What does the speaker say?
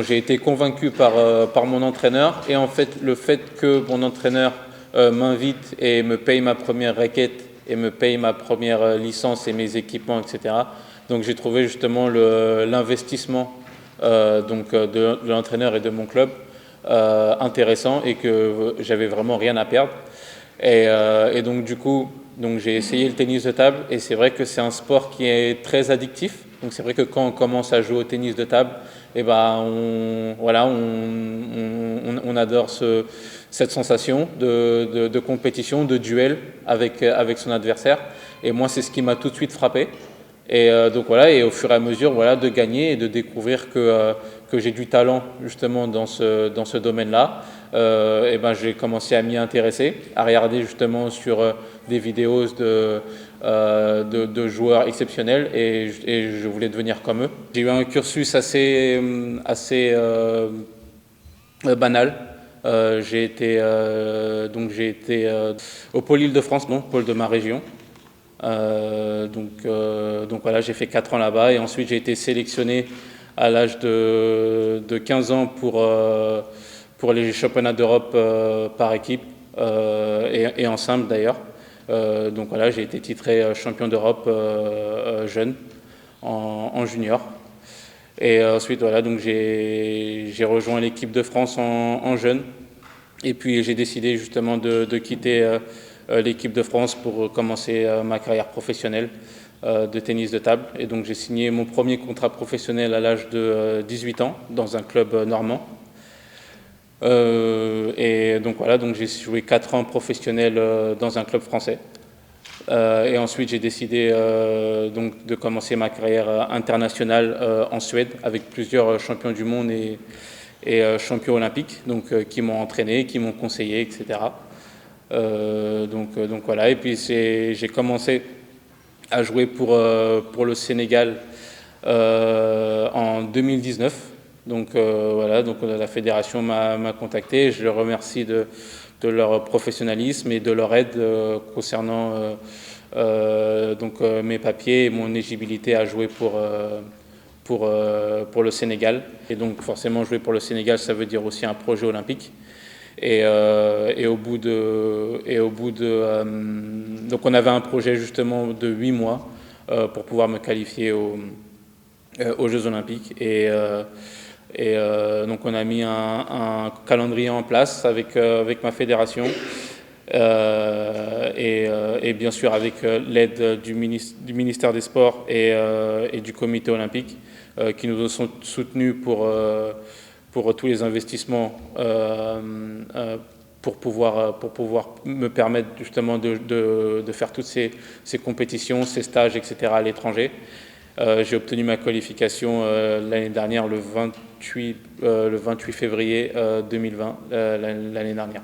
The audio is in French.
j'ai été convaincu par mon entraîneur, et en fait le fait que mon entraîneur m'invite et me paye ma première raquette et me paye ma première licence et mes équipements, etc. Donc j'ai trouvé justement l'investissement de l'entraîneur et de mon club intéressant, et que j'avais vraiment rien à perdre. Et donc du coup, j'ai essayé le tennis de table, et c'est vrai que c'est un sport qui est très addictif. Donc c'est vrai que quand on commence à jouer au tennis de table, et ben on adore cette sensation de compétition, de duel avec son adversaire. Et moi, c'est ce qui m'a tout de suite frappé. Et donc voilà, et au fur et à mesure, voilà, de gagner et de découvrir que j'ai du talent justement dans ce domaine-là, et ben j'ai commencé à m'y intéresser, à regarder justement sur des vidéos de joueurs exceptionnels, et je voulais devenir comme eux. J'ai eu un cursus assez banal. J'ai été au pôle Île-de-France, pôle de ma région. Donc voilà, j'ai fait 4 ans là-bas, et ensuite j'ai été sélectionné à l'âge de 15 ans pour les championnats d'Europe par équipe, et en simple d'ailleurs. Donc voilà, j'ai été titré champion d'Europe jeune en junior. Et ensuite voilà, donc j'ai rejoint l'équipe de France en jeune, et puis j'ai décidé justement de quitter l'équipe de France pour commencer ma carrière professionnelle de tennis de table. Et donc j'ai signé mon premier contrat professionnel à l'âge de 18 ans dans un club normand. Et donc voilà, donc j'ai joué 4 ans professionnel dans un club français. Et ensuite j'ai décidé donc de commencer ma carrière internationale en Suède, avec plusieurs champions du monde et champions olympiques, donc qui m'ont entraîné, qui m'ont conseillé, etc. Donc voilà, et puis j'ai commencé à jouer pour le Sénégal en 2019. Donc voilà, donc la fédération m'a contacté. Je leur remercie de leur professionnalisme et de leur aide concernant mes papiers et mon éligibilité à jouer pour le Sénégal. Et donc forcément, jouer pour le Sénégal, ça veut dire aussi un projet olympique. Et au bout de donc on avait un projet justement de 8 mois pour pouvoir me qualifier aux Jeux Olympiques. Donc on a mis un calendrier en place avec ma fédération, et bien sûr avec l'aide du ministère des Sports et du comité olympique, qui nous ont soutenus pour tous les investissements, pour pouvoir me permettre justement de faire toutes ces compétitions, ces stages, etc. à l'étranger. J'ai obtenu ma qualification l'année dernière, le 28 février 2020, l'année dernière.